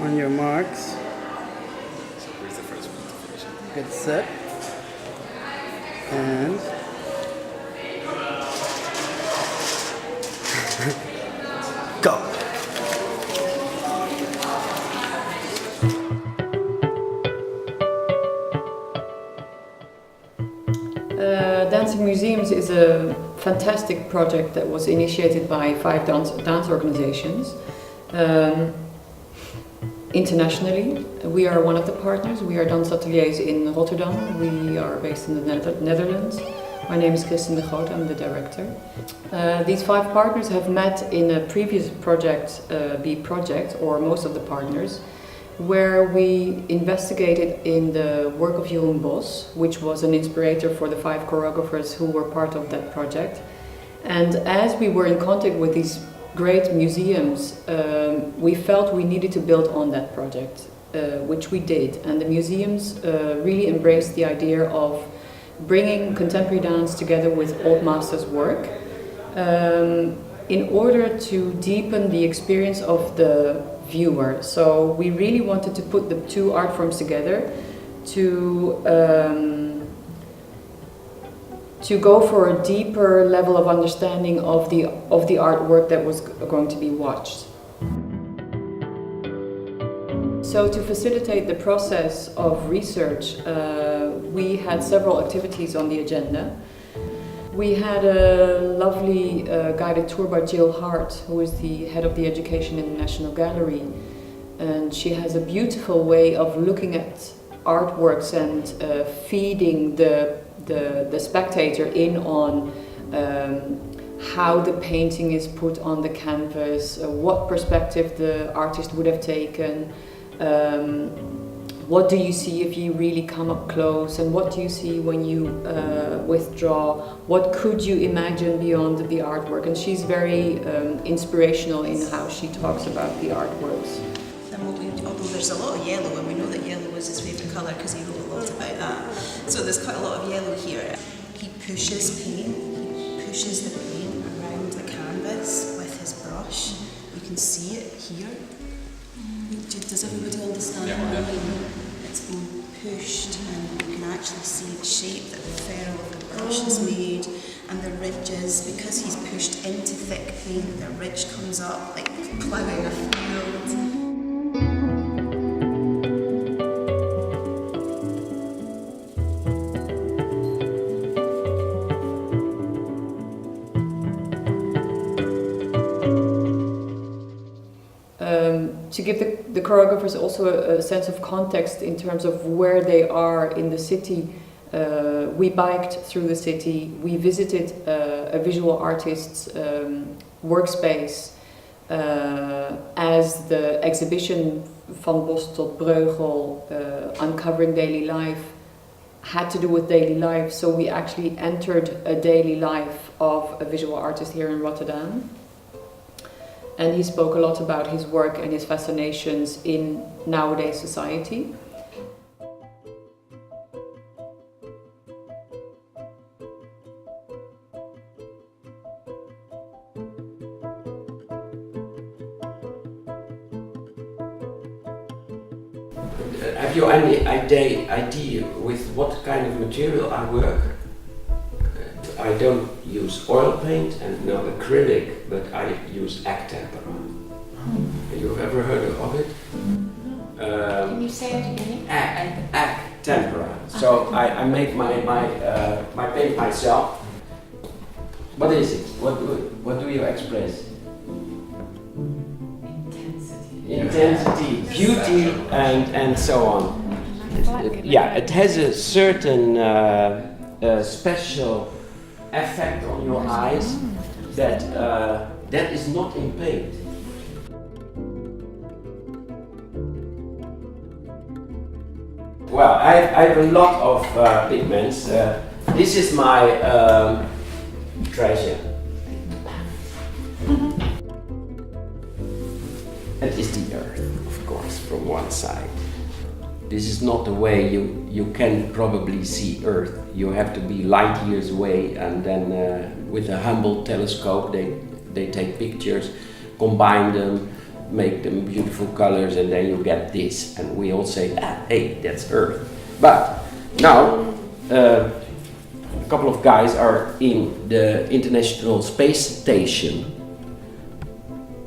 On your marks. So where's the first one to finish it? Get set. And go. Dancing Museums is a fantastic project that was initiated by 5 dance organizations internationally. We are one of the partners. We are dance ateliers in Rotterdam. We are based in the Netherlands. My name is Kristin de Groot, I'm the director. These 5 partners have met in a previous project, B-project, or most of the partners, where we investigated in the work of Jeroen Bos, which was an inspirator for the 5 choreographers who were part of that project. And as we were in contact with these great museums, we felt we needed to build on that project, which we did. And the museums really embraced the idea of bringing contemporary dance together with old masters' work in order to deepen the experience of the viewer. So we really wanted to put the 2 art forms together to go for a deeper level of understanding of the artwork that was going to be watched. So to facilitate the process of research, we had several activities on the agenda. We had a lovely guided tour by Jill Hart, who is the head of the education in the National Gallery. And she has a beautiful way of looking at artworks and feeding the spectator in on how the painting is put on the canvas, what perspective the artist would have taken, what do you see if you really come up close, and what do you see when you withdraw, what could you imagine beyond the artwork. And she's very inspirational in how she talks about the artworks. Although there's a lot of yellow, and we know that yellow is his favourite colour because he wrote a lot about that. So there's quite a lot of yellow here. He pushes the paint around the canvas with his brush. You can see it here. Does everybody understand what I mean? It's being pushed, and you can actually see the shape that the ferrule of the brush has made, and the ridges. Because he's pushed into thick paint, the ridge comes up like ploughing a field. To give the choreographers also a sense of context in terms of where they are in the city, we biked through the city, we visited a visual artist's workspace as the exhibition Van Bos tot Breugel, Uncovering Daily Life, had to do with daily life. So we actually entered a daily life of a visual artist here in Rotterdam. And he spoke a lot about his work and his fascinations in nowadays society. Have you any idea with what kind of material I work? I don't use oil paint and no acrylic, but I use egg tempera. Have you ever heard of it? Can you say it again? Egg tempera. So I make my paint myself. What is it? What do you express? Intensity, beauty, and so on. Yeah, it has a certain special effect on your eyes that is not in paint. Well, I have a lot of pigments. This is my treasure. It is the earth, of course, from one side. This is not the way you can probably see Earth. You have to be light years away, and then with a Hubble telescope they take pictures, combine them make them beautiful colors, and then you get this. And we all say, hey, that's Earth. But now, a couple of guys are in the International Space Station.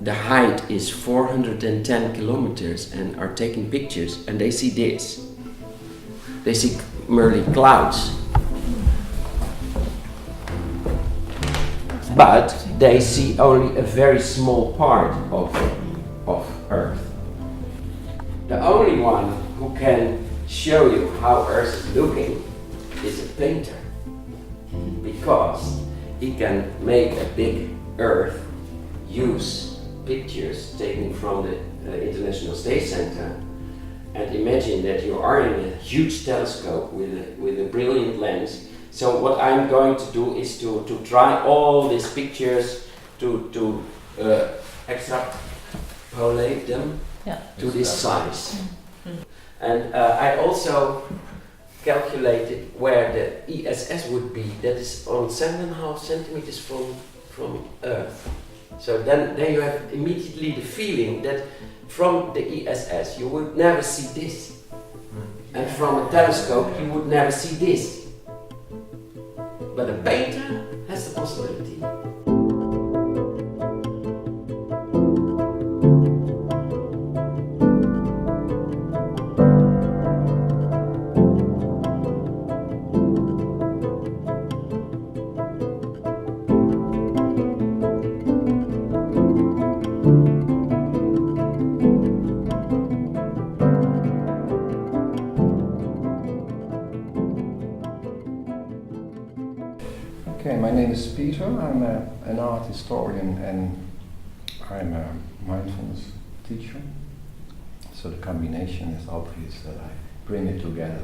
The height is 410 kilometers and are taking pictures, and they see this. They see merely clouds. But they see only a very small part of Earth. The only one who can show you how Earth is looking is a painter. Because he can make a big Earth, use pictures taken from the International Space Center, and imagine that you are in a huge telescope with a brilliant lens. So what I'm going to do is to try all these pictures to extrapolate them to this size. And I also calculated where the ESS would be. That is on 7.5 centimeters from Earth. So then you have immediately the feeling that from the ESS you would never see this. And from a telescope you would never see this. But a painter has the possibility. Okay, my name is Peter. I'm an art historian and I'm a mindfulness teacher. So the combination is obvious that I bring it together.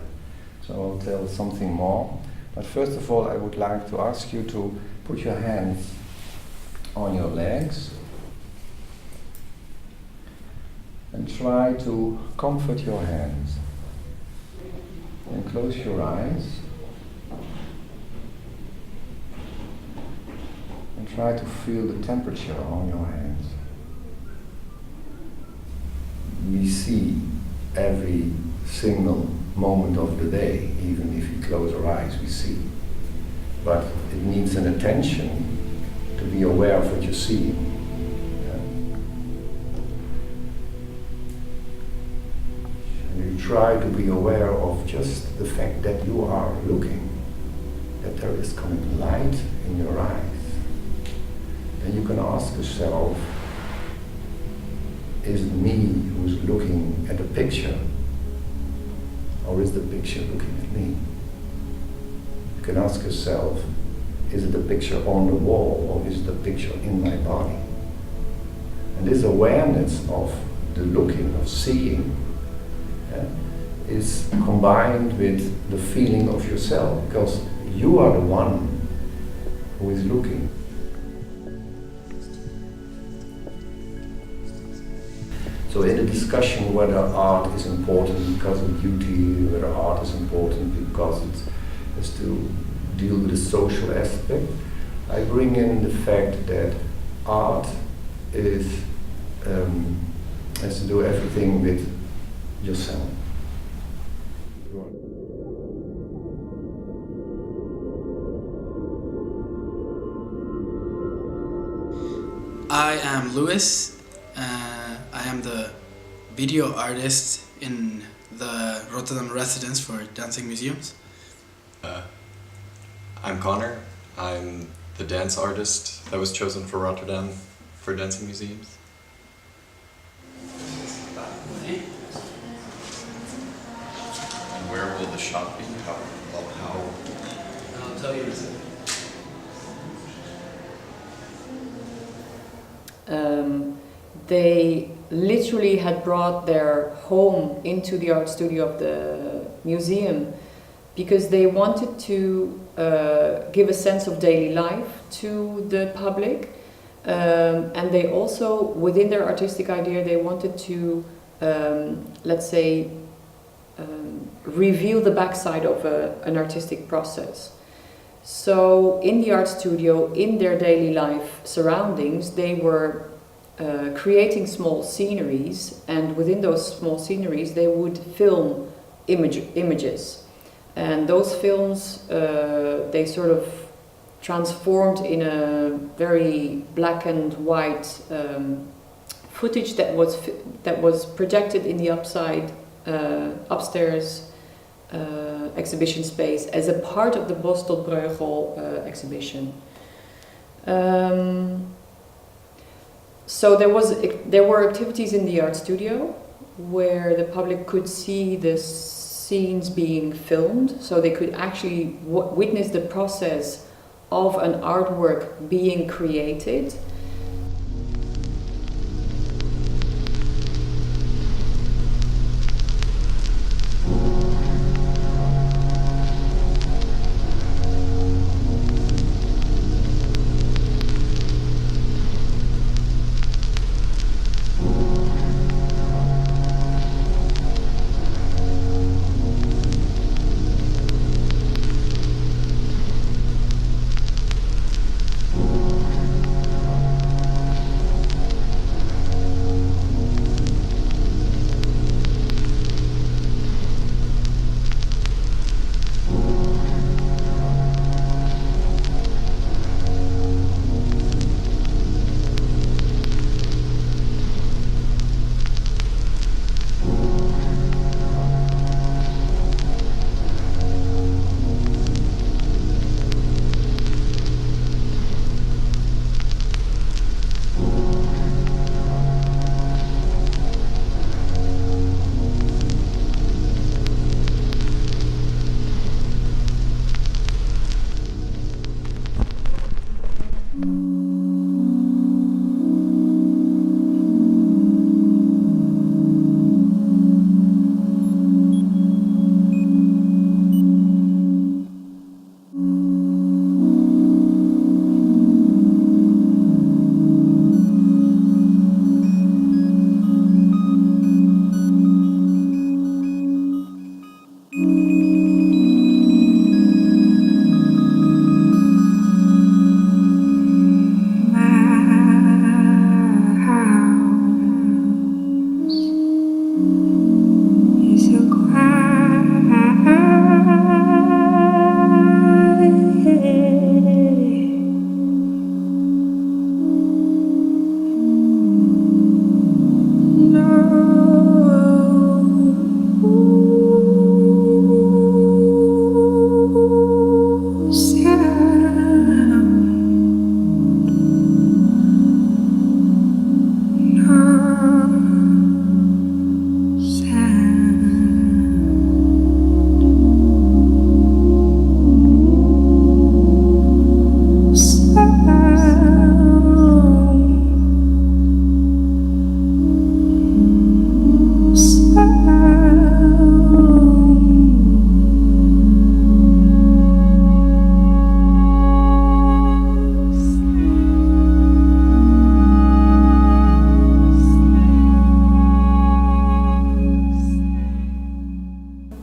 So I'll tell something more. But first of all, I would like to ask you to put your hands on your legs and try to comfort your hands. And close your eyes. And try to feel the temperature on your hands. We see every single moment of the day, even if we close our eyes, we see. But it needs an attention to be aware of what you see. And you try to be aware of just the fact that you are looking, that there is coming light in your eyes. And you can ask yourself, is it me who's looking at the picture? Or is the picture looking at me? You can ask yourself, is it the picture on the wall or is it the picture in my body? And this awareness of the looking, of seeing, is combined with the feeling of yourself, because you are the one who is looking. So in the discussion whether art is important because of beauty, whether art is important because it has to deal with the social aspect, I bring in the fact that art is has to do everything with yourself. I am Louis. I am the video artist in the Rotterdam residence for dancing museums. I'm Connor. I'm the dance artist that was chosen for Rotterdam for dancing museums. Where will the shop be? How? I'll tell you in a second. They literally had brought their home into the art studio of the museum because they wanted to give a sense of daily life to the public, and they also, within their artistic idea, they wanted to, let's say, reveal the backside of an artistic process. So in the art studio, in their daily life surroundings, they were creating small sceneries, and within those small sceneries they would film images. And those films, they sort of transformed in a very black and white footage that was projected in the upstairs exhibition space as a part of the Bos tot Breugel exhibition. So there were activities in the art studio where the public could see the scenes being filmed, so they could actually witness the process of an artwork being created.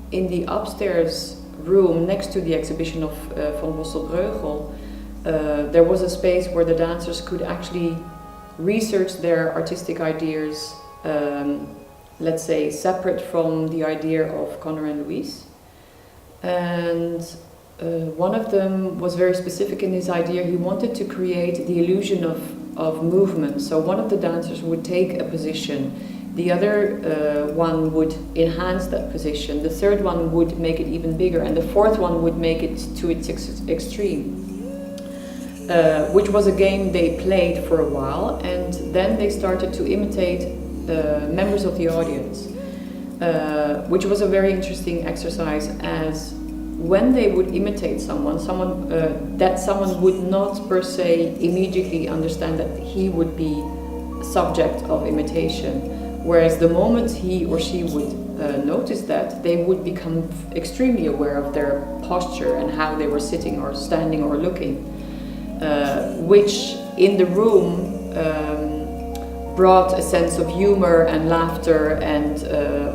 In the upstairs room next to the exhibition of Van Bos tot Breugel, there was a space where the dancers could actually research their artistic ideas, let's say separate from the idea of Connor and Louise. And one of them was very specific in his idea. He wanted to create the illusion of movement. So one of the dancers would take a position, the other one would enhance that position, the third one would make it even bigger, and the fourth one would make it to its extreme. Which was a game they played for a while, and then they started to imitate members of the audience, which was a very interesting exercise, as when they would imitate someone would not per se immediately understand that he would be subject of imitation. Whereas the moment he or she would notice that, they would become extremely aware of their posture and how they were sitting or standing or looking, which in the room brought a sense of humor and laughter and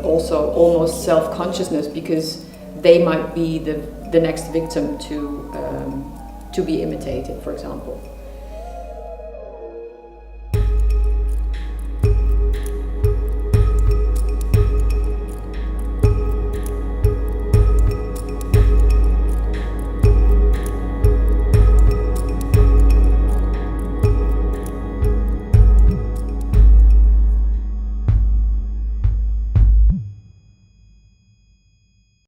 also almost self-consciousness, because they might be the next victim to be imitated, for example.